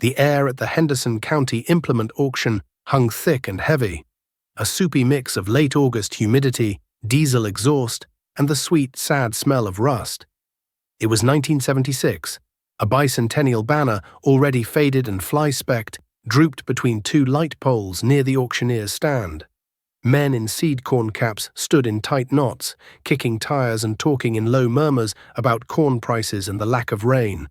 The air at the Henderson County Implement Auction hung thick and heavy, a soupy mix of late August humidity, diesel exhaust, and the sweet, sad smell of rust. It was 1976. A bicentennial banner, already faded and fly-specked, drooped between two light poles near the auctioneer's stand. Men in seed corn caps stood in tight knots, kicking tires and talking in low murmurs about corn prices and the lack of rain.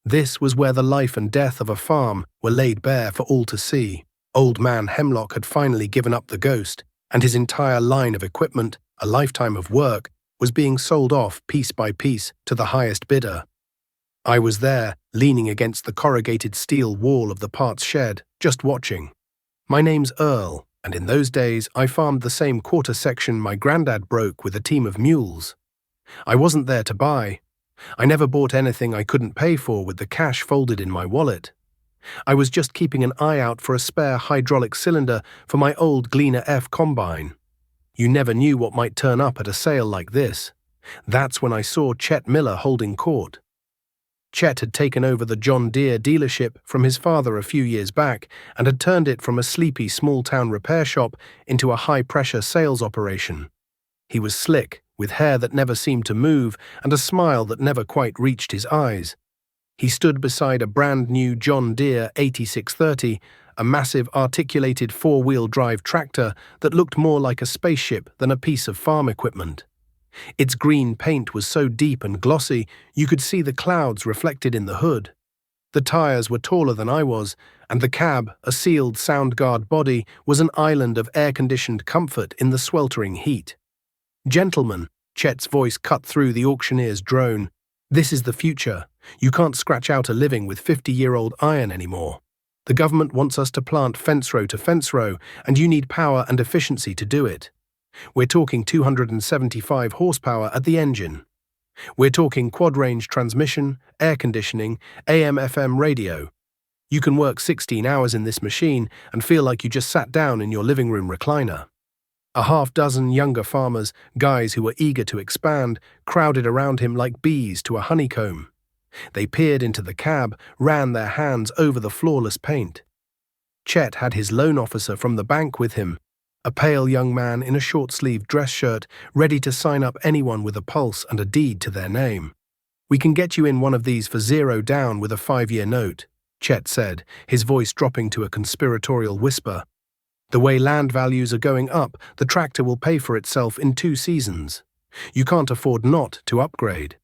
This was where the life and death of a farm were laid bare for all to see. Old man Hemlock had finally given up the ghost, and his entire line of equipment, a lifetime of work, was being sold off piece by piece to the highest bidder. I was there, leaning against the corrugated steel wall of the parts shed, just watching. My name's Earl, and in those days I farmed the same quarter section my granddad broke with a team of mules. I wasn't there to buy. I never bought anything I couldn't pay for with the cash folded in my wallet. I was just keeping an eye out for a spare hydraulic cylinder for my old Gleaner F combine. You never knew what might turn up at a sale like this. That's when I saw Chet Miller holding court. Chet had taken over the John Deere dealership from his father a few years back and had turned it from a sleepy small-town repair shop into a high-pressure sales operation. He was slick, with hair that never seemed to move and a smile that never quite reached his eyes. He stood beside a brand-new John Deere 8630, a massive articulated four-wheel drive tractor that looked more like a spaceship than a piece of farm equipment. Its green paint was so deep and glossy you could see the clouds reflected in the hood. The tires were taller than I was, and the cab, a sealed soundguard body, was an island of air-conditioned comfort in the sweltering heat. "Gentlemen," Chet's voice cut through the auctioneer's drone, "this is the future. You can't scratch out a living with 50-year-old iron anymore. The government wants us to plant fence row to fence row, and you need power and efficiency to do it. We're talking 275 horsepower at the engine. We're talking quad-range transmission, air conditioning, AM/FM radio. You can work 16 hours in this machine and feel like you just sat down in your living room recliner." A half-dozen younger farmers, guys who were eager to expand, crowded around him like bees to a honeycomb. They peered into the cab, ran their hands over the flawless paint. Chet had his loan officer from the bank with him, a pale young man in a short-sleeved dress shirt, ready to sign up anyone with a pulse and a deed to their name. "We can get you in one of these for $0 down with a 5-year note," Chet said, his voice dropping to a conspiratorial whisper. "The way land values are going up, the tractor will pay for itself in 2 seasons. You can't afford not to upgrade."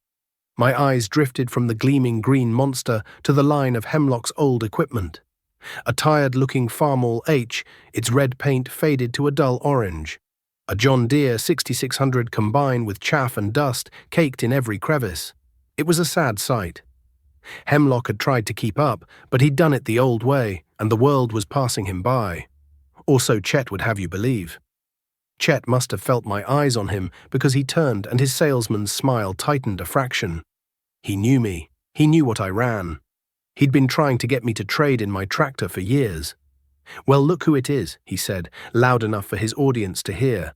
My eyes drifted from the gleaming green monster to the line of Hemlock's old equipment. A tired-looking Farmall H, its red paint faded to a dull orange. A John Deere 6600 combine with chaff and dust caked in every crevice. It was a sad sight. Hemlock had tried to keep up, but he'd done it the old way, and the world was passing him by. Or so Chet would have you believe. Chet must have felt my eyes on him because he turned and his salesman's smile tightened a fraction. He knew me. He knew what I ran. He'd been trying to get me to trade in my tractor for years. "Well, look who it is," he said, loud enough for his audience to hear.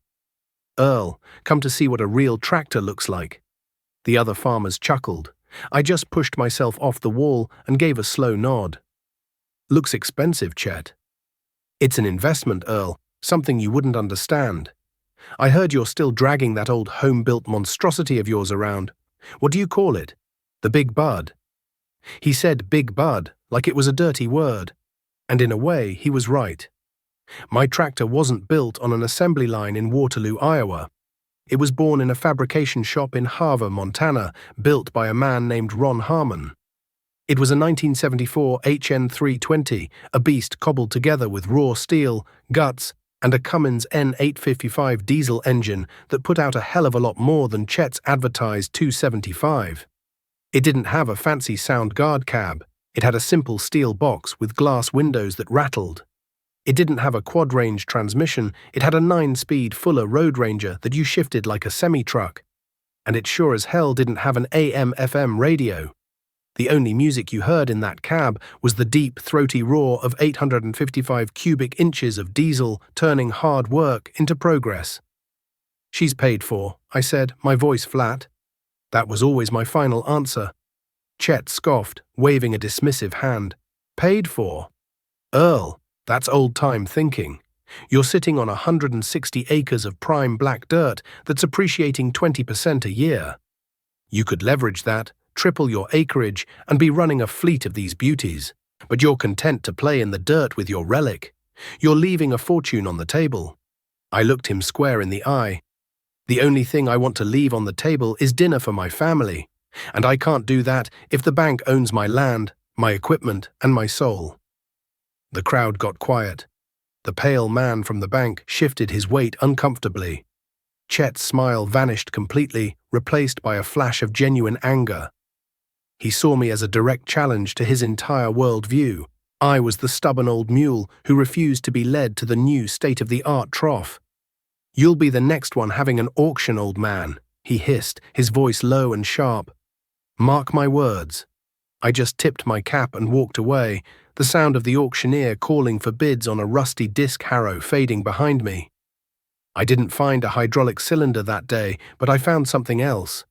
"Earl, come to see what a real tractor looks like." The other farmers chuckled. I just pushed myself off the wall and gave a slow nod. "Looks expensive, Chet." "It's an investment, Earl, something you wouldn't understand. I heard you're still dragging that old home-built monstrosity of yours around. What do you call it? The Big Bud?" He said Big Bud like it was a dirty word. And in a way, he was right. My tractor wasn't built on an assembly line in Waterloo, Iowa. It was born in a fabrication shop in Harver, Montana, built by a man named Ron Harmon. It was a 1974 HN 320, a beast cobbled together with raw steel, guts, and a Cummins N855 diesel engine that put out a hell of a lot more than Chet's advertised 275. It didn't have a fancy sound guard cab. It had a simple steel box with glass windows that rattled. It didn't have a quad-range transmission. It had a 9-speed Fuller Road Ranger that you shifted like a semi-truck. And it sure as hell didn't have an AM/FM radio. The only music you heard in that cab was the deep, throaty roar of 855 cubic inches of diesel turning hard work into progress. "She's paid for," I said, my voice flat. That was always my final answer. Chet scoffed, waving a dismissive hand. Paid for. Earl, that's old-time thinking. You're sitting on 160 acres of prime black dirt that's appreciating 20% a year. You could leverage that, triple your acreage, and be running a fleet of these beauties. But you're content to play in the dirt with your relic. You're leaving a fortune on the table. I looked him square in the eye. The only thing I want to leave on the table is dinner for my family, and I can't do that if the bank owns my land, my equipment, and my soul. The crowd got quiet. The pale man from the bank shifted his weight uncomfortably. Chet's smile vanished completely, replaced by a flash of genuine anger. He saw me as a direct challenge to his entire worldview. I was the stubborn old mule who refused to be led to the new state-of-the-art trough. "You'll be the next one having an auction, old man," he hissed, his voice low and sharp. "Mark my words." I just tipped my cap and walked away, the sound of the auctioneer calling for bids on a rusty disc harrow fading behind me. I didn't find a hydraulic cylinder that day, but I found something else.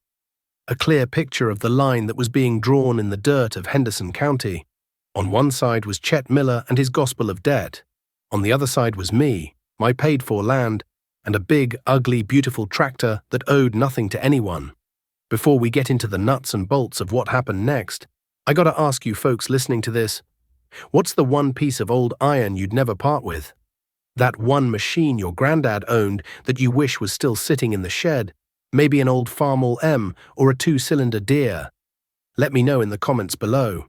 A clear picture of the line that was being drawn in the dirt of Henderson County. On one side was Chet Miller and his gospel of debt. On the other side was me, my paid-for land, and a big, ugly, beautiful tractor that owed nothing to anyone. Before we get into the nuts and bolts of what happened next, I gotta ask you folks listening to this, what's the one piece of old iron you'd never part with? That one machine your granddad owned that you wish was still sitting in the shed, maybe an old Farmall M or a 2-cylinder Deere? Let me know in the comments below.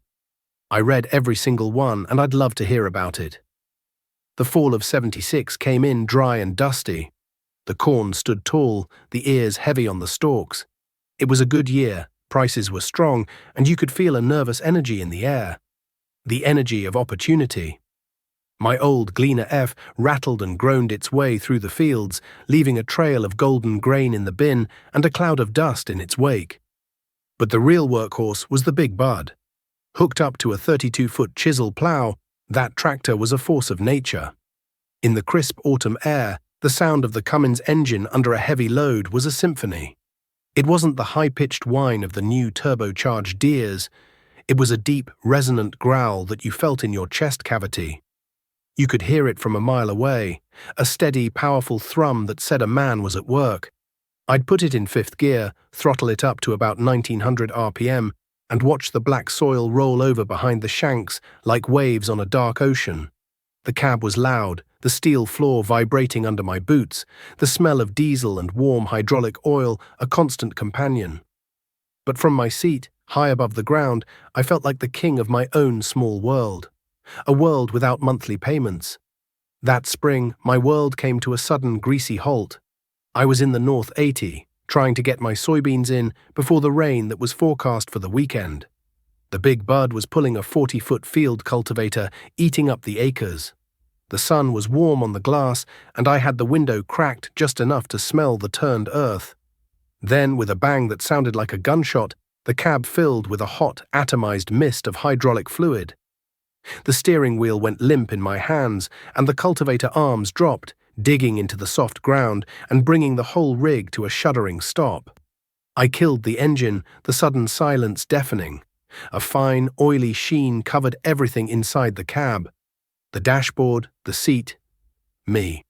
I read every single one and I'd love to hear about it. The fall of '76 came in dry and dusty. The corn stood tall, the ears heavy on the stalks. It was a good year, prices were strong, and you could feel a nervous energy in the air. The energy of opportunity. My old Gleaner F rattled and groaned its way through the fields, leaving a trail of golden grain in the bin and a cloud of dust in its wake. But the real workhorse was the Big Bud. Hooked up to a 32-foot chisel plow, that tractor was a force of nature. In the crisp autumn air, the sound of the Cummins engine under a heavy load was a symphony. It wasn't the high-pitched whine of the new turbocharged Deeres. It was a deep, resonant growl that you felt in your chest cavity. You could hear it from a mile away, a steady, powerful thrum that said a man was at work. I'd put it in 5th gear, throttle it up to about 1900 RPM, and watch the black soil roll over behind the shanks like waves on a dark ocean. The cab was loud, the steel floor vibrating under my boots, the smell of diesel and warm hydraulic oil a constant companion. But from my seat, high above the ground, I felt like the king of my own small world. A world without monthly payments. That spring, my world came to a sudden greasy halt. I was in the North 80, trying to get my soybeans in before the rain that was forecast for the weekend. The Big Bud was pulling a 40-foot field cultivator, eating up the acres. The sun was warm on the glass, and I had the window cracked just enough to smell the turned earth. Then, with a bang that sounded like a gunshot, the cab filled with a hot, atomized mist of hydraulic fluid. The steering wheel went limp in my hands, and the cultivator arms dropped, digging into the soft ground and bringing the whole rig to a shuddering stop. I killed the engine, the sudden silence deafening. A fine, oily sheen covered everything inside the cab. The dashboard, the seat, me.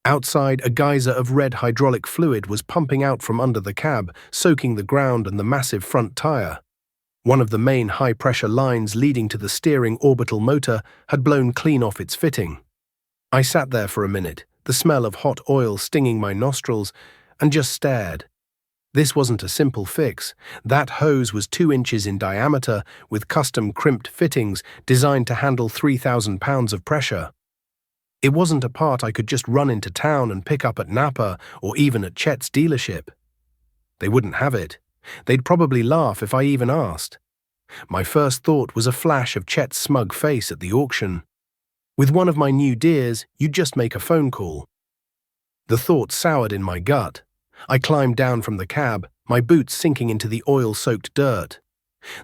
Outside, a geyser of red hydraulic fluid was pumping out from under the cab, soaking the ground and the massive front tire. One of the main high-pressure lines leading to the steering orbital motor had blown clean off its fitting. I sat there for a minute, the smell of hot oil stinging my nostrils, and just stared. This wasn't a simple fix. That hose was 2 inches in diameter with custom crimped fittings designed to handle 3,000 pounds of pressure. It wasn't a part I could just run into town and pick up at Napa or even at Chet's dealership. They wouldn't have it. They'd probably laugh if I even asked. My first thought was a flash of Chet's smug face at the auction. With one of my new Deeres, you'd just make a phone call. The thought soured in my gut. I climbed down from the cab, my boots sinking into the oil-soaked dirt.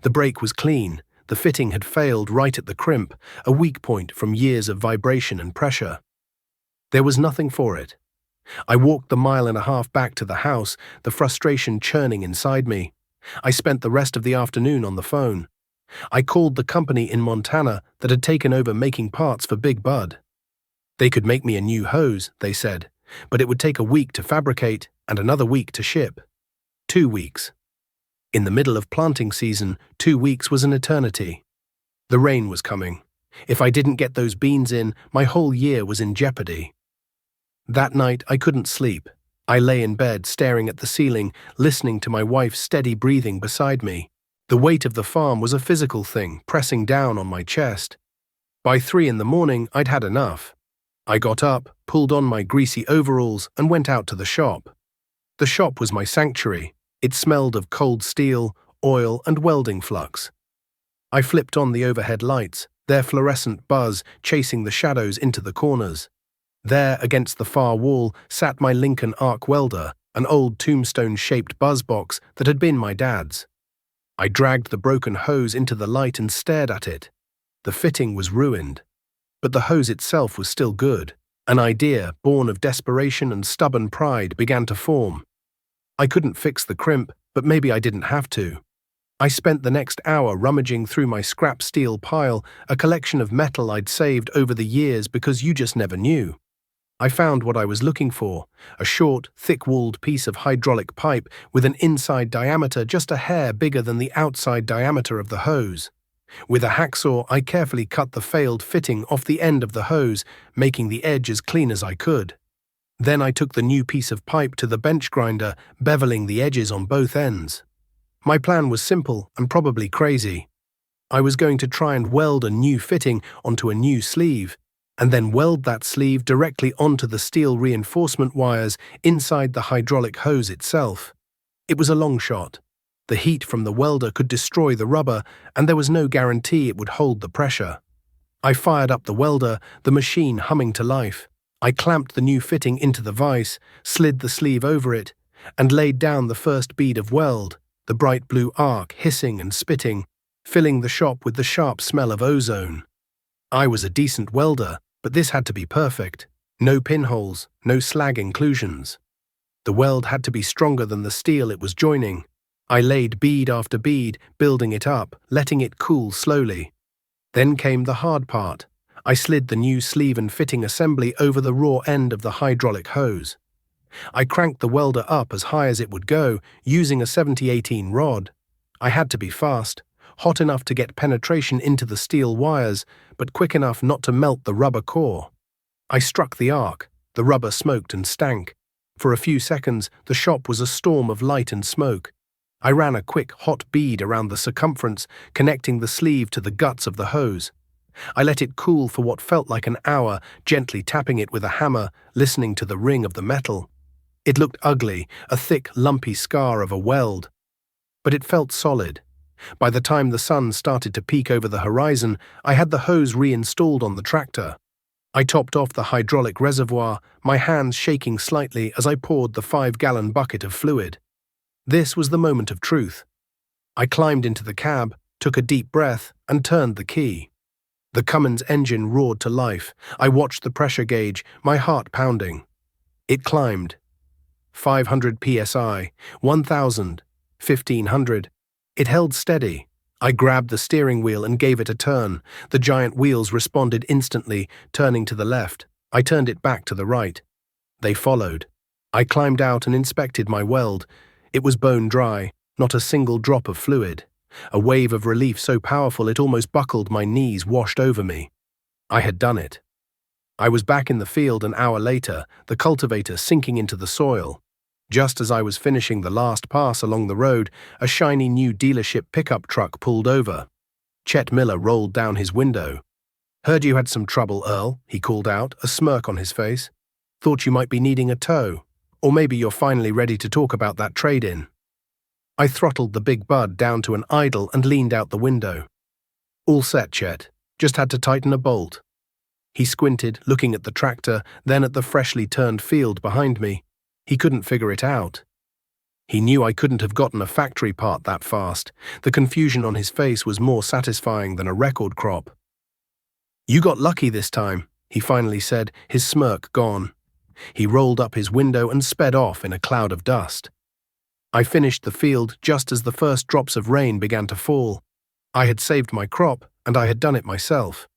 The brake was clean, the fitting had failed right at the crimp, a weak point from years of vibration and pressure. There was nothing for it. I walked the 1.5 miles back to the house, the frustration churning inside me. I spent the rest of the afternoon on the phone. I called the company in Montana that had taken over making parts for Big Bud. They could make me a new hose, they said, but it would take a week to fabricate and another week to ship. 2 weeks. In the middle of planting season, 2 weeks was an eternity. The rain was coming. If I didn't get those beans in, my whole year was in jeopardy. That night, I couldn't sleep. I lay in bed, staring at the ceiling, listening to my wife's steady breathing beside me. The weight of the farm was a physical thing, pressing down on my chest. By 3 in the morning, I'd had enough. I got up, pulled on my greasy overalls, and went out to the shop. The shop was my sanctuary. It smelled of cold steel, oil, and welding flux. I flipped on the overhead lights, their fluorescent buzz chasing the shadows into the corners. There, against the far wall, sat my Lincoln arc welder, an old tombstone-shaped buzz box that had been my dad's. I dragged the broken hose into the light and stared at it. The fitting was ruined, but the hose itself was still good. An idea, born of desperation and stubborn pride, began to form. I couldn't fix the crimp, but maybe I didn't have to. I spent the next hour rummaging through my scrap steel pile, a collection of metal I'd saved over the years because you just never knew. I found what I was looking for, a short, thick-walled piece of hydraulic pipe with an inside diameter just a hair bigger than the outside diameter of the hose. With a hacksaw, I carefully cut the failed fitting off the end of the hose, making the edge as clean as I could. Then I took the new piece of pipe to the bench grinder, beveling the edges on both ends. My plan was simple and probably crazy. I was going to try and weld a new fitting onto a new sleeve, and then weld that sleeve directly onto the steel reinforcement wires inside the hydraulic hose itself. It was a long shot. The heat from the welder could destroy the rubber, and there was no guarantee it would hold the pressure. I fired up the welder, the machine humming to life. I clamped the new fitting into the vise, slid the sleeve over it, and laid down the first bead of weld, the bright blue arc hissing and spitting, filling the shop with the sharp smell of ozone. I was a decent welder, but this had to be perfect. No pinholes, no slag inclusions. The weld had to be stronger than the steel it was joining. I laid bead after bead, building it up, letting it cool slowly. Then came the hard part. I slid the new sleeve and fitting assembly over the raw end of the hydraulic hose. I cranked the welder up as high as it would go, using a 70-18 rod. I had to be fast, hot enough to get penetration into the steel wires, but quick enough not to melt the rubber core. I struck the arc. The rubber smoked and stank. For a few seconds, the shop was a storm of light and smoke. I ran a quick, hot bead around the circumference, connecting the sleeve to the guts of the hose. I let it cool for what felt like an hour, gently tapping it with a hammer, listening to the ring of the metal. It looked ugly, a thick, lumpy scar of a weld. But it felt solid. By the time the sun started to peek over the horizon, I had the hose reinstalled on the tractor. I topped off the hydraulic reservoir, my hands shaking slightly as I poured the 5-gallon bucket of fluid. This was the moment of truth. I climbed into the cab, took a deep breath, and turned the key. The Cummins engine roared to life. I watched the pressure gauge, my heart pounding. It climbed. 500 psi, 1,000, 1,500. It held steady. I grabbed the steering wheel and gave it a turn. The giant wheels responded instantly, turning to the left. I turned it back to the right. They followed. I climbed out and inspected my weld. It was bone dry, not a single drop of fluid. A wave of relief so powerful it almost buckled my knees washed over me. I had done it. I was back in the field an hour later, the cultivator sinking into the soil. Just as I was finishing the last pass along the road, a shiny new dealership pickup truck pulled over. Chet Miller rolled down his window. "Heard you had some trouble, Earl," he called out, a smirk on his face. "Thought you might be needing a tow. Or maybe you're finally ready to talk about that trade-in." I throttled the Big Bud down to an idle and leaned out the window. "All set, Chet. Just had to tighten a bolt." He squinted, looking at the tractor, then at the freshly turned field behind me. He couldn't figure it out. He knew I couldn't have gotten a factory part that fast. The confusion on his face was more satisfying than a record crop. "You got lucky this time," he finally said, his smirk gone. He rolled up his window and sped off in a cloud of dust. I finished the field just as the first drops of rain began to fall. I had saved my crop, and I had done it myself.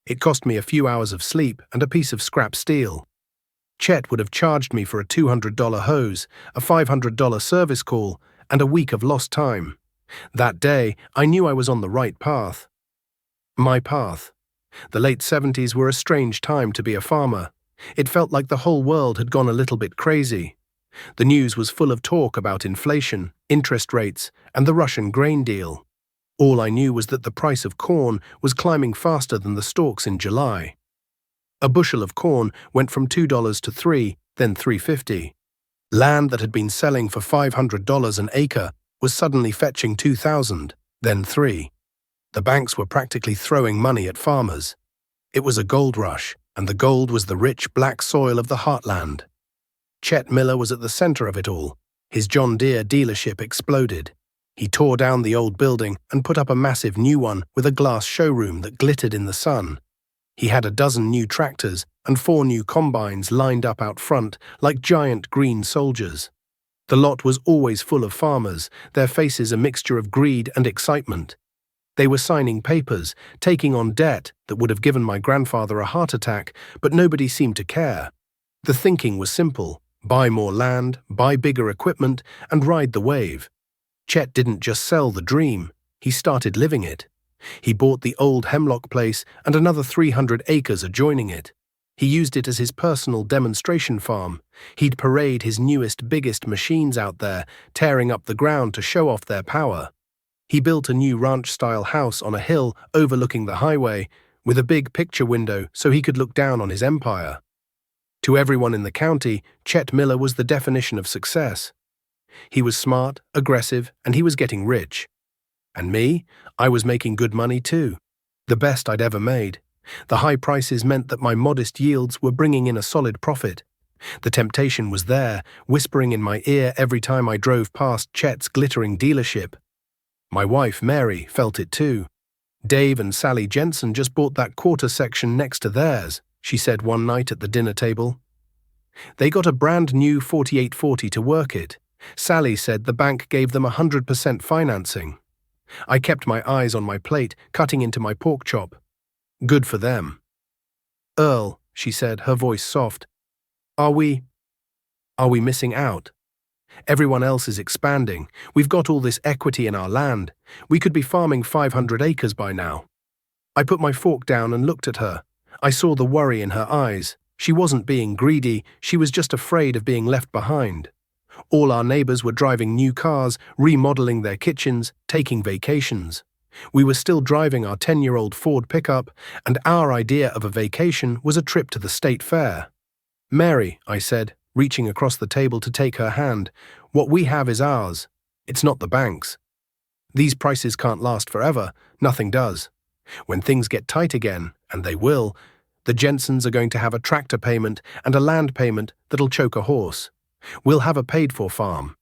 It cost me a few hours of sleep and a piece of scrap steel. Chet would have charged me for a $200 hose, a $500 service call, and a week of lost time. That day, I knew I was on the right path. My path. The late 70s were a strange time to be a farmer. It felt like the whole world had gone a little bit crazy. The news was full of talk about inflation, interest rates, and the Russian grain deal. All I knew was that the price of corn was climbing faster than the stalks in July. A bushel of corn went from $2 to $3, then $3.50. Land that had been selling for $500 an acre was suddenly fetching $2,000, then $3. The banks were practically throwing money at farmers. It was a gold rush, and the gold was the rich black soil of the heartland. Chet Miller was at the center of it all. His John Deere dealership exploded. He tore down the old building and put up a massive new one with a glass showroom that glittered in the sun. He had a dozen new tractors and 4 new combines lined up out front like giant green soldiers. The lot was always full of farmers, their faces a mixture of greed and excitement. They were signing papers, taking on debt that would have given my grandfather a heart attack, but nobody seemed to care. The thinking was simple: buy more land, buy bigger equipment, and ride the wave. Chet didn't just sell the dream, he started living it. He bought the old Hemlock place and another 300 acres adjoining it. He used it as his personal demonstration farm. He'd parade his newest, biggest machines out there, tearing up the ground to show off their power. He built a new ranch-style house on a hill overlooking the highway, with a big picture window so he could look down on his empire. To everyone in the county, Chet Miller was the definition of success. He was smart, aggressive, and he was getting rich. And me? I was making good money too. The best I'd ever made. The high prices meant that my modest yields were bringing in a solid profit. The temptation was there, whispering in my ear every time I drove past Chet's glittering dealership. My wife, Mary, felt it too. Dave and Sally Jensen just bought that quarter section next to theirs, she said one night at the dinner table. They got a brand new 4840 to work it. Sally said the bank gave them 100% financing. I kept my eyes on my plate, cutting into my pork chop. Good for them. Earl, she said, her voice soft, Are we missing out? Everyone else is expanding. We've got all this equity in our land. We could be farming 500 acres by now. I put my fork down and looked at her. I saw the worry in her eyes. She wasn't being greedy, she was just afraid of being left behind. All our neighbors were driving new cars, remodeling their kitchens, taking vacations. We were still driving our 10-year-old Ford pickup, and our idea of a vacation was a trip to the state fair. Mary, I said, reaching across the table to take her hand, what we have is ours. It's not the bank's. These prices can't last forever. Nothing does. When things get tight again, and they will, the Jensens are going to have a tractor payment and a land payment that'll choke a horse. We'll have a paid-for farm.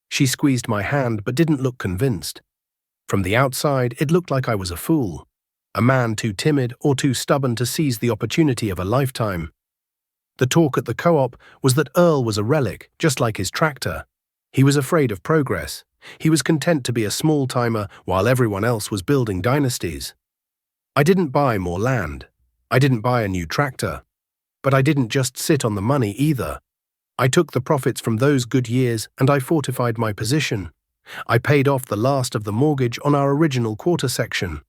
She squeezed my hand but didn't look convinced. From the outside, it looked like I was a fool, a man too timid or too stubborn to seize the opportunity of a lifetime. The talk at the co-op was that Earl was a relic, just like his tractor. He was afraid of progress. He was content to be a small-timer while everyone else was building dynasties. I didn't buy more land. I didn't buy a new tractor. But I didn't just sit on the money either. I took the profits from those good years and I fortified my position. I paid off the last of the mortgage on our original quarter section.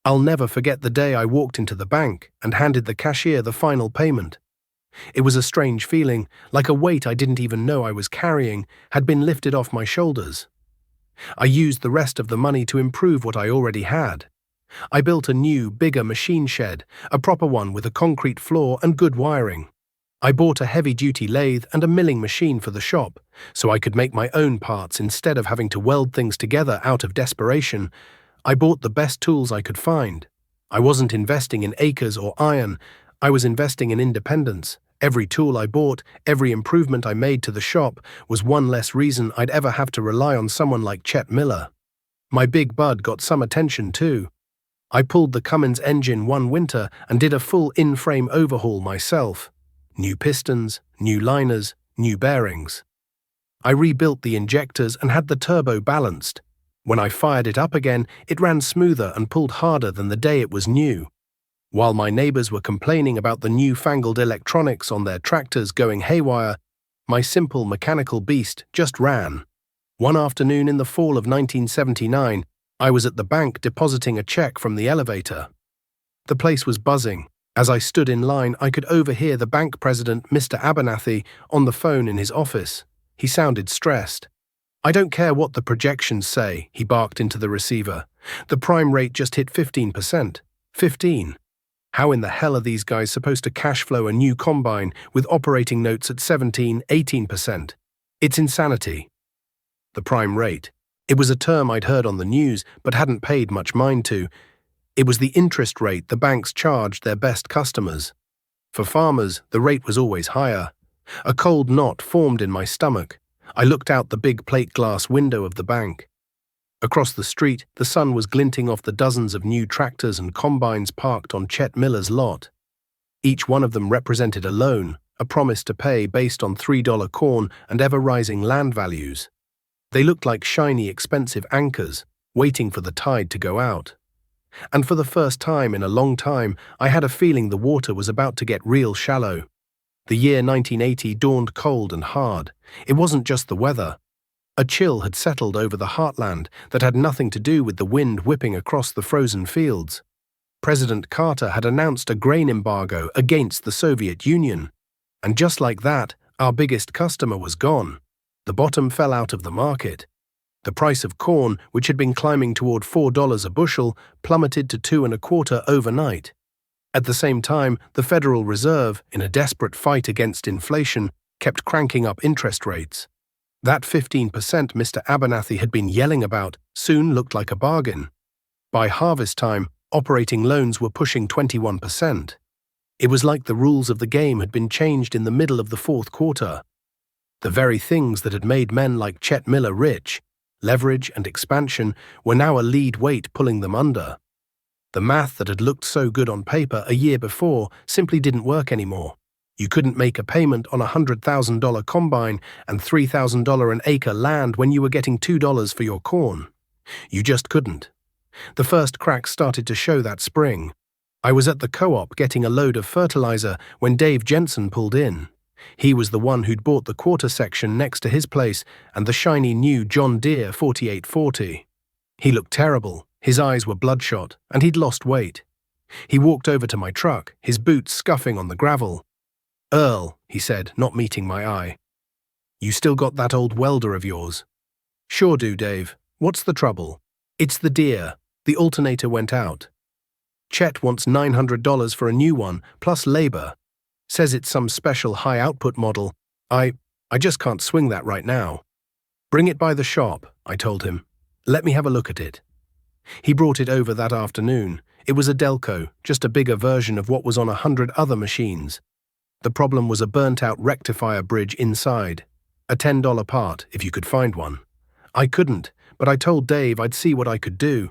I'll never forget the day I walked into the bank and handed the cashier the final payment. It was a strange feeling, like a weight I didn't even know I was carrying had been lifted off my shoulders. I used the rest of the money to improve what I already had. I built a new, bigger machine shed, a proper one with a concrete floor and good wiring. I bought a heavy-duty lathe and a milling machine for the shop, so I could make my own parts instead of having to weld things together out of desperation. I bought the best tools I could find. I wasn't investing in acres or iron. I was investing in independence. Every tool I bought, every improvement I made to the shop was one less reason I'd ever have to rely on someone like Chet Miller. My big bud got some attention too. I pulled the Cummins engine one winter and did a full in-frame overhaul myself. New pistons, new liners, new bearings. I rebuilt the injectors and had the turbo balanced. When I fired it up again, it ran smoother and pulled harder than the day it was new. While my neighbors were complaining about the newfangled electronics on their tractors going haywire, my simple mechanical beast just ran. One afternoon in the fall of 1979, I was at the bank depositing a check from the elevator. The place was buzzing. As I stood in line, I could overhear the bank president, Mr. Abernathy, on the phone in his office. He sounded stressed. "I don't care what the projections say," he barked into the receiver. "The prime rate just hit 15%. 15. How in the hell are these guys supposed to cash flow a new combine with operating notes at 17, 18%? It's insanity." The prime rate. It was a term I'd heard on the news but hadn't paid much mind to. It was the interest rate the banks charged their best customers. For farmers, the rate was always higher. A cold knot formed in my stomach. I looked out the big plate glass window of the bank. Across the street, the sun was glinting off the dozens of new tractors and combines parked on Chet Miller's lot. Each one of them represented a loan, a promise to pay based on $3 corn and ever-rising land values. They looked like shiny, expensive anchors, waiting for the tide to go out. And for the first time in a long time, I had a feeling the water was about to get real shallow. The year 1980 dawned cold and hard. It wasn't just the weather. A chill had settled over the heartland that had nothing to do with the wind whipping across the frozen fields. President Carter had announced a grain embargo against the Soviet Union. And just like that, our biggest customer was gone. The bottom fell out of the market. The price of corn, which had been climbing toward $4 a bushel, plummeted to $2.25 overnight. At the same time, the Federal Reserve, in a desperate fight against inflation, kept cranking up interest rates. That 15% Mr. Abernathy had been yelling about soon looked like a bargain. By harvest time, operating loans were pushing 21%. It was like the rules of the game had been changed in the middle of the fourth quarter. The very things that had made men like Chet Miller rich, leverage and expansion, were now a lead weight pulling them under. The math that had looked so good on paper a year before simply didn't work anymore. You couldn't make a payment on a $100,000 combine and $3,000 an acre land when you were getting $2 for your corn. You just couldn't. The first cracks started to show that spring. I was at the co-op getting a load of fertilizer when Dave Jensen pulled in. He was the one who'd bought the quarter section next to his place and the shiny new John Deere 4840. He looked terrible, his eyes were bloodshot, and he'd lost weight. He walked over to my truck, his boots scuffing on the gravel. "Earl," he said, not meeting my eye. "You still got that old welder of yours?" "Sure do, Dave. What's the trouble?" "It's the Deere. The alternator went out. Chet wants $900 for a new one, plus labor. Says it's some special high-output model. I just can't swing that right now." "Bring it by the shop," I told him. "Let me have a look at it." He brought it over that afternoon. It was a Delco, just a bigger version of what was on 100 other machines. The problem was a burnt-out rectifier bridge inside. A $10 part, if you could find one. I couldn't, but I told Dave I'd see what I could do.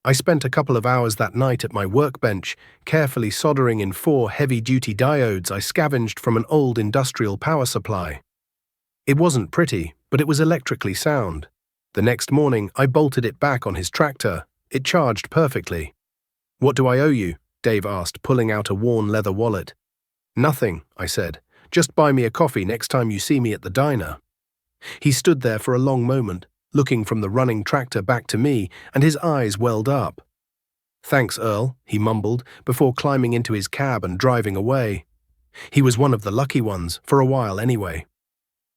I spent a couple of hours that night at my workbench, carefully soldering in 4 heavy-duty diodes I scavenged from an old industrial power supply. It wasn't pretty, but it was electrically sound. The next morning, I bolted it back on his tractor. It charged perfectly. "What do I owe you?" Dave asked, pulling out a worn leather wallet. "Nothing," I said. "Just buy me a coffee next time you see me at the diner." He stood there for a long moment, looking from the running tractor back to me, and his eyes welled up. "Thanks, Earl," he mumbled, before climbing into his cab and driving away. He was one of the lucky ones, for a while anyway.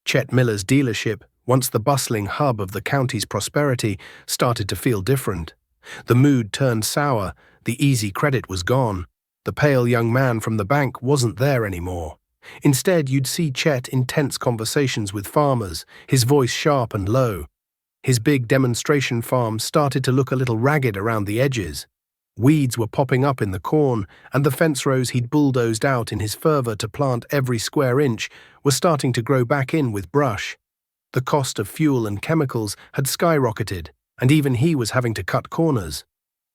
Chet Miller's dealership, once the bustling hub of the county's prosperity, started to feel different. The mood turned sour, the easy credit was gone. The pale young man from the bank wasn't there anymore. Instead, you'd see Chet in tense conversations with farmers, his voice sharp and low. His big demonstration farm started to look a little ragged around the edges. Weeds were popping up in the corn, and the fence rows he'd bulldozed out in his fervor to plant every square inch were starting to grow back in with brush. The cost of fuel and chemicals had skyrocketed, and even he was having to cut corners.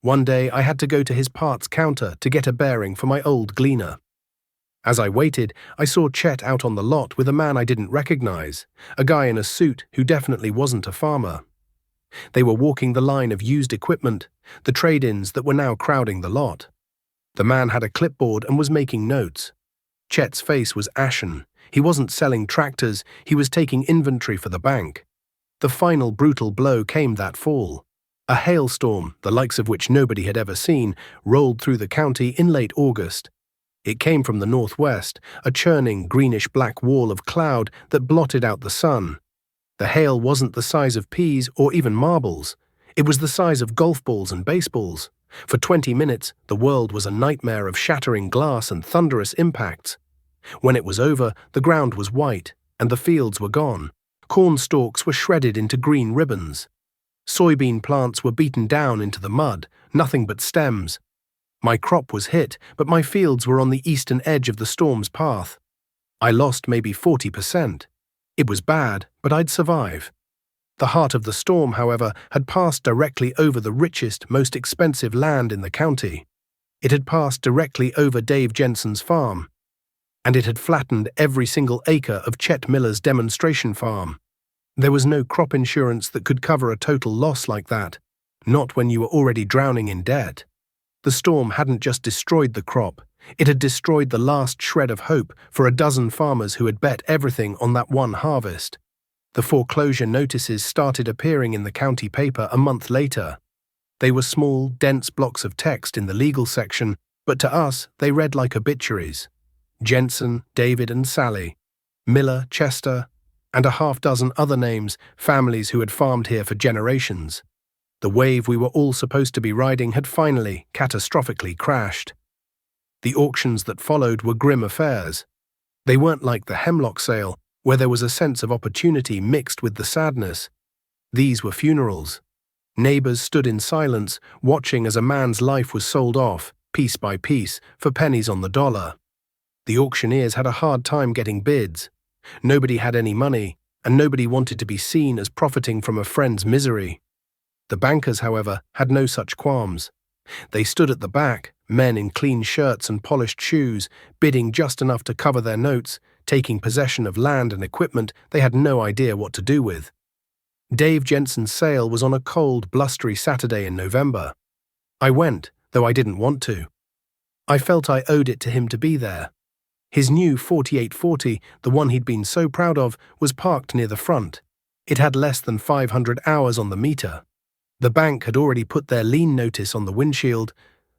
One day I had to go to his parts counter to get a bearing for my old gleaner. As I waited, I saw Chet out on the lot with a man I didn't recognize, a guy in a suit who definitely wasn't a farmer. They were walking the line of used equipment, the trade-ins that were now crowding the lot. The man had a clipboard and was making notes. Chet's face was ashen. He wasn't selling tractors, he was taking inventory for the bank. The final brutal blow came that fall. A hailstorm, the likes of which nobody had ever seen, rolled through the county in late August. It came from the northwest, a churning greenish-black wall of cloud that blotted out the sun. The hail wasn't the size of peas or even marbles. It was the size of golf balls and baseballs. For 20 minutes, the world was a nightmare of shattering glass and thunderous impacts. When it was over, the ground was white, and the fields were gone. Corn stalks were shredded into green ribbons. Soybean plants were beaten down into the mud, nothing but stems. My crop was hit, but my fields were on the eastern edge of the storm's path. I lost maybe 40%. It was bad, but I'd survive. The heart of the storm, however, had passed directly over the richest, most expensive land in the county. It had passed directly over Dave Jensen's farm. And it had flattened every single acre of Chet Miller's demonstration farm. There was no crop insurance that could cover a total loss like that, not when you were already drowning in debt. The storm hadn't just destroyed the crop, it had destroyed the last shred of hope for a dozen farmers who had bet everything on that one harvest. The foreclosure notices started appearing in the county paper a month later. They were small, dense blocks of text in the legal section, but to us they read like obituaries. Jensen, David and Sally, Miller, Chester, and a half-dozen other names, families who had farmed here for generations. The wave we were all supposed to be riding had finally, catastrophically crashed. The auctions that followed were grim affairs. They weren't like the Hemlock sale, where there was a sense of opportunity mixed with the sadness. These were funerals. Neighbors stood in silence, watching as a man's life was sold off, piece by piece, for pennies on the dollar. The auctioneers had a hard time getting bids. Nobody had any money, and nobody wanted to be seen as profiting from a friend's misery. The bankers, however, had no such qualms. They stood at the back, men in clean shirts and polished shoes, bidding just enough to cover their notes, taking possession of land and equipment they had no idea what to do with. Dave Jensen's sale was on a cold, blustery Saturday in November. I went, though I didn't want to. I felt I owed it to him to be there. His new 4840, the one he'd been so proud of, was parked near the front. It had less than 500 hours on the meter. The bank had already put their lien notice on the windshield.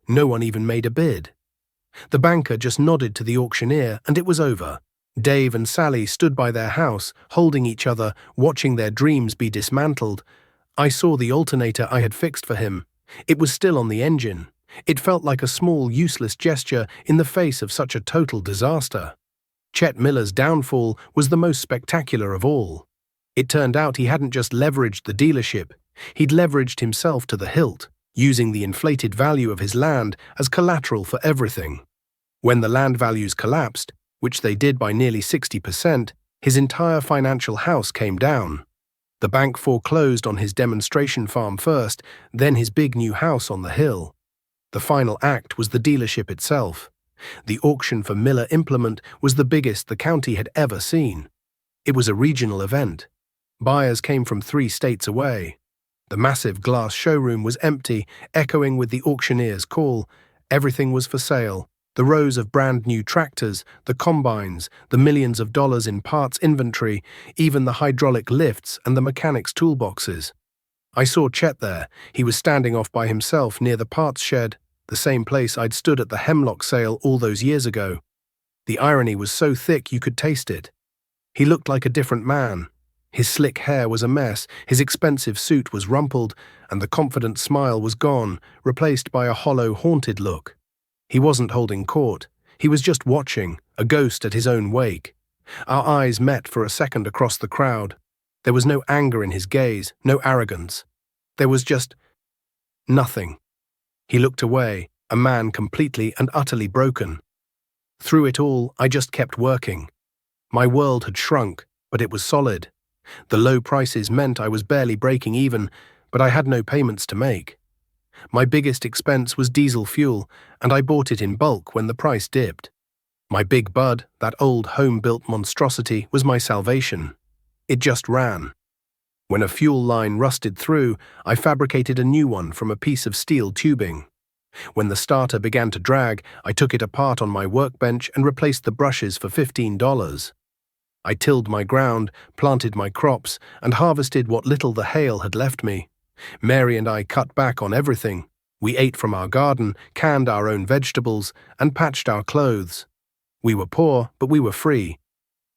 No one even made a bid. The banker just nodded to the auctioneer, and it was over. Dave and Sally stood by their house, holding each other, watching their dreams be dismantled. I saw the alternator I had fixed for him. It was still on the engine. It felt like a small, useless gesture in the face of such a total disaster. Chet Miller's downfall was the most spectacular of all. It turned out he hadn't just leveraged the dealership, he'd leveraged himself to the hilt, using the inflated value of his land as collateral for everything. When the land values collapsed, which they did by nearly 60%, his entire financial house came down. The bank foreclosed on his demonstration farm first, then his big new house on the hill. The final act was the dealership itself. The auction for Miller Implement was the biggest the county had ever seen. It was a regional event. Buyers came from 3 states away. The massive glass showroom was empty, echoing with the auctioneer's call. Everything was for sale. The rows of brand-new tractors, the combines, the millions of dollars in parts inventory, even the hydraulic lifts and the mechanics' toolboxes. I saw Chet there. He was standing off by himself near the parts shed, the same place I'd stood at the Hemlock sale all those years ago. The irony was so thick you could taste it. He looked like a different man. His slick hair was a mess, his expensive suit was rumpled, and the confident smile was gone, replaced by a hollow, haunted look. He wasn't holding court. He was just watching, a ghost at his own wake. Our eyes met for a second across the crowd. There was no anger in his gaze, no arrogance. There was just nothing. He looked away, a man completely and utterly broken. Through it all, I just kept working. My world had shrunk, but it was solid. The low prices meant I was barely breaking even, but I had no payments to make. My biggest expense was diesel fuel, and I bought it in bulk when the price dipped. My big bud, that old home-built monstrosity, was my salvation. It just ran. When a fuel line rusted through, I fabricated a new one from a piece of steel tubing. When the starter began to drag, I took it apart on my workbench and replaced the brushes for $15. I tilled my ground, planted my crops, and harvested what little the hail had left me. Mary and I cut back on everything. We ate from our garden, canned our own vegetables, and patched our clothes. We were poor, but we were free.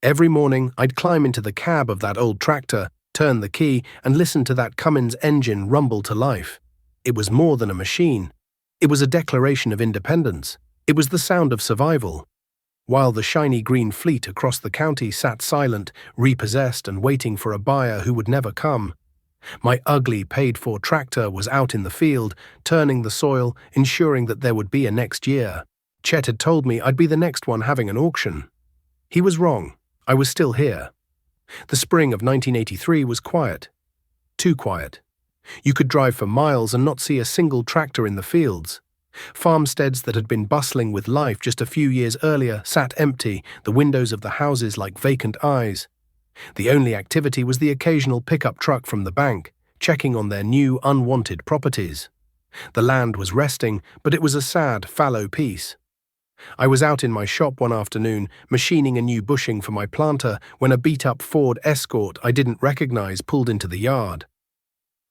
Every morning, I'd climb into the cab of that old tractor, turn the key, and listen to that Cummins engine rumble to life. It was more than a machine. It was a declaration of independence. It was the sound of survival. While the shiny green fleet across the county sat silent, repossessed, and waiting for a buyer who would never come, my ugly, paid-for tractor was out in the field, turning the soil, ensuring that there would be a next year. Chet had told me I'd be the next one having an auction. He was wrong. I was still here. The spring of 1983 was quiet. Too quiet. You could drive for miles and not see a single tractor in the fields. Farmsteads that had been bustling with life just a few years earlier sat empty, the windows of the houses like vacant eyes. The only activity was the occasional pickup truck from the bank, checking on their new, unwanted properties. The land was resting, but it was a sad, fallow piece. I was out in my shop one afternoon, machining a new bushing for my planter, when a beat-up Ford Escort I didn't recognize pulled into the yard.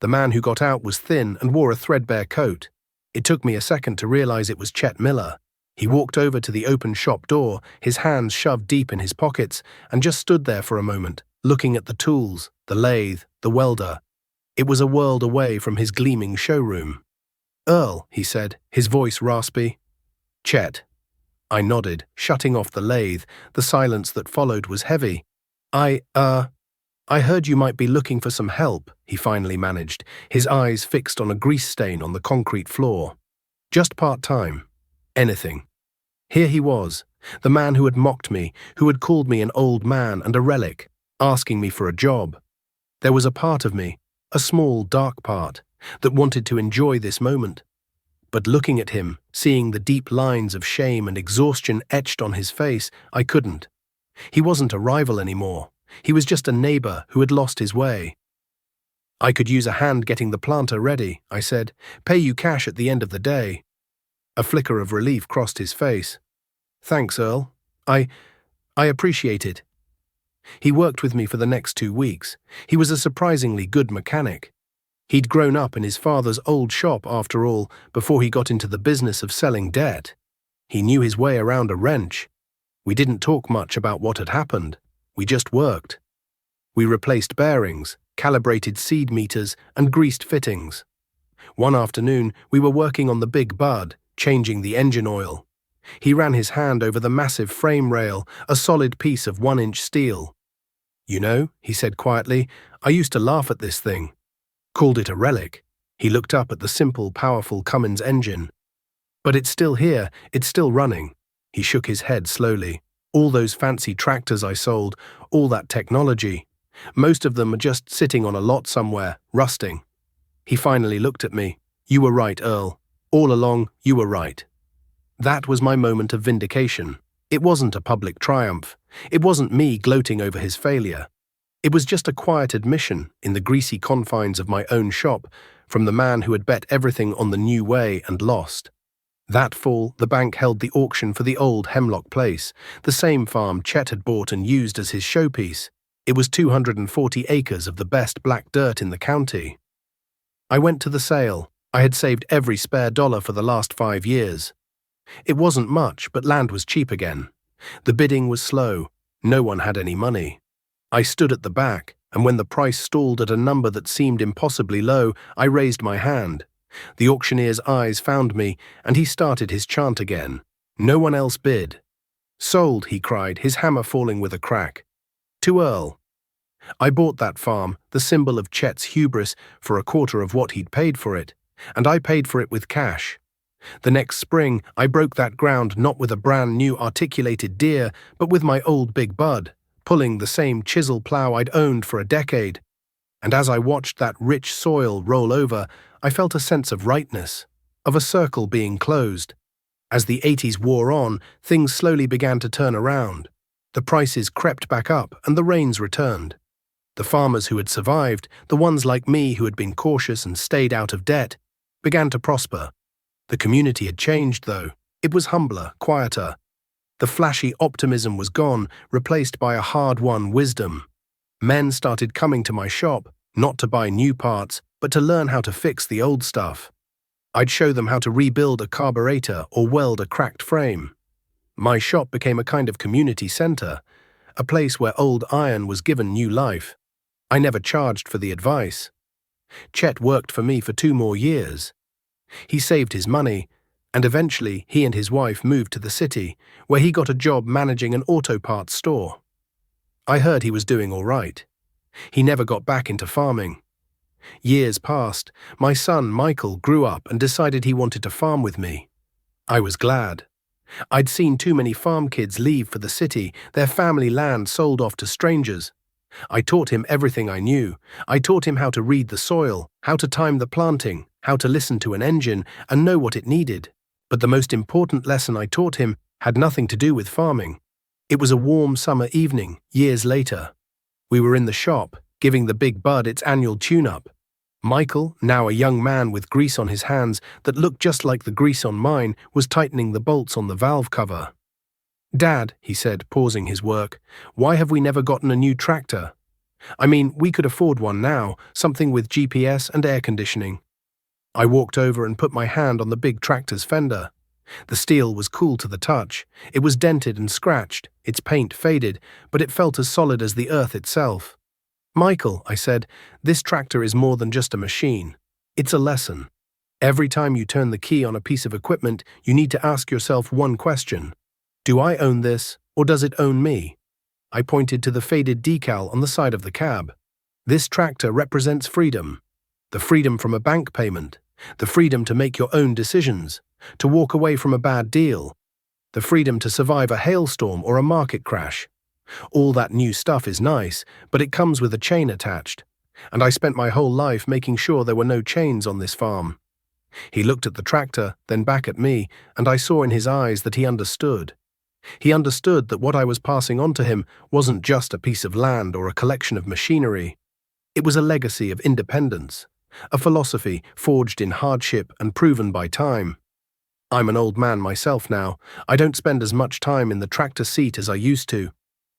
The man who got out was thin and wore a threadbare coat. It took me a second to realize it was Chet Miller. He walked over to the open shop door, his hands shoved deep in his pockets, and just stood there for a moment, looking at the tools, the lathe, the welder. It was a world away from his gleaming showroom. "Earl," he said, his voice raspy. "Chet." I nodded, shutting off the lathe. The silence that followed was heavy. I heard you might be looking for some help," he finally managed, his eyes fixed on a grease stain on the concrete floor. "Just part-time. Anything." Here he was, the man who had mocked me, who had called me an old man and a relic, asking me for a job. There was a part of me, a small, dark part, that wanted to enjoy this moment. But looking at him, seeing the deep lines of shame and exhaustion etched on his face, I couldn't. He wasn't a rival anymore. He was just a neighbor who had lost his way. "I could use a hand getting the planter ready," I said. "Pay you cash at the end of the day." A flicker of relief crossed his face. "Thanks, Earl. I appreciate it." He worked with me for the next 2 weeks. He was a surprisingly good mechanic. He'd grown up in his father's old shop, after all, before he got into the business of selling debt. He knew his way around a wrench. We didn't talk much about what had happened. We just worked. We replaced bearings, calibrated seed meters, and greased fittings. One afternoon, we were working on the Big Bud, changing the engine oil. He ran his hand over the massive frame rail, a solid piece of 1-inch steel. "You know," he said quietly, "I used to laugh at this thing. Called it a relic." He looked up at the simple, powerful Cummins engine. "But it's still here, it's still running." He shook his head slowly. "All those fancy tractors I sold, all that technology, most of them are just sitting on a lot somewhere, rusting." He finally looked at me. "You were right, Earl. All along, you were right." That was my moment of vindication. It wasn't a public triumph. It wasn't me gloating over his failure. It was just a quiet admission, in the greasy confines of my own shop, from the man who had bet everything on the new way and lost. That fall, the bank held the auction for the old Hemlock Place, the same farm Chet had bought and used as his showpiece. It was 240 acres of the best black dirt in the county. I went to the sale. I had saved every spare dollar for the last 5 years. It wasn't much, but land was cheap again. The bidding was slow. No one had any money. I stood at the back, and when the price stalled at a number that seemed impossibly low, I raised my hand. The auctioneer's eyes found me, and he started his chant again. No one else bid. "Sold," he cried, his hammer falling with a crack. "To Earl." I bought that farm, the symbol of Chet's hubris, for a quarter of what he'd paid for it, and I paid for it with cash. The next spring, I broke that ground not with a brand new articulated deer, but with my old Big Bud, pulling the same chisel plow I'd owned for a decade. And as I watched that rich soil roll over, I felt a sense of rightness, of a circle being closed. As the 80s wore on, things slowly began to turn around. The prices crept back up and the rains returned. The farmers who had survived, the ones like me who had been cautious and stayed out of debt, began to prosper. The community had changed, though. It was humbler, quieter. The flashy optimism was gone, replaced by a hard-won wisdom. Men started coming to my shop, not to buy new parts, but to learn how to fix the old stuff. I'd show them how to rebuild a carburetor or weld a cracked frame. My shop became a kind of community center, a place where old iron was given new life. I never charged for the advice. Chet worked for me for 2 more years. He saved his money, and eventually he and his wife moved to the city, where he got a job managing an auto parts store. I heard he was doing all right. He never got back into farming. Years passed. My son, Michael, grew up and decided he wanted to farm with me. I was glad. I'd seen too many farm kids leave for the city, their family land sold off to strangers. I taught him everything I knew. I taught him how to read the soil, how to time the planting, how to listen to an engine and know what it needed. But the most important lesson I taught him had nothing to do with farming. It was a warm summer evening, years later. We were in the shop, giving the big bud its annual tune-up. Michael, now a young man with grease on his hands that looked just like the grease on mine, was tightening the bolts on the valve cover. "Dad," he said, pausing his work, "why have we never gotten a new tractor? I mean, we could afford one now, something with GPS and air conditioning." I walked over and put my hand on the big tractor's fender. The steel was cool to the touch. It was dented and scratched, its paint faded, but it felt as solid as the earth itself. "Michael," I said, "this tractor is more than just a machine. It's a lesson. Every time you turn the key on a piece of equipment, you need to ask yourself one question. Do I own this, or does it own me?" I pointed to the faded decal on the side of the cab. "This tractor represents freedom. The freedom from a bank payment. The freedom to make your own decisions. To walk away from a bad deal. The freedom to survive a hailstorm or a market crash. All that new stuff is nice, but it comes with a chain attached. And I spent my whole life making sure there were no chains on this farm." He looked at the tractor, then back at me, and I saw in his eyes that he understood. He understood that what I was passing on to him wasn't just a piece of land or a collection of machinery. It was a legacy of independence, a philosophy forged in hardship and proven by time. I'm an old man myself now. I don't spend as much time in the tractor seat as I used to.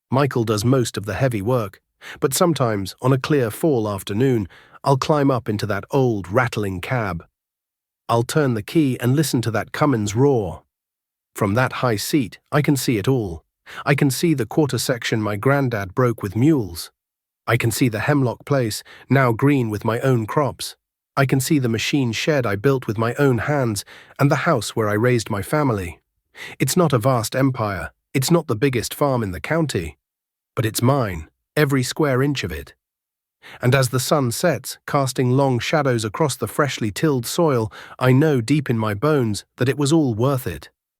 Michael does most of the heavy work, but sometimes, on a clear fall afternoon, I'll climb up into that old, rattling cab. I'll turn the key and listen to that Cummins roar. From that high seat, I can see it all. I can see the quarter section my granddad broke with mules. I can see the Hemlock Place, now green with my own crops. I can see the machine shed I built with my own hands and the house where I raised my family. It's not a vast empire. It's not the biggest farm in the county. But it's mine, every square inch of it. And as the sun sets, casting long shadows across the freshly tilled soil, I know deep in my bones that it was all worth it.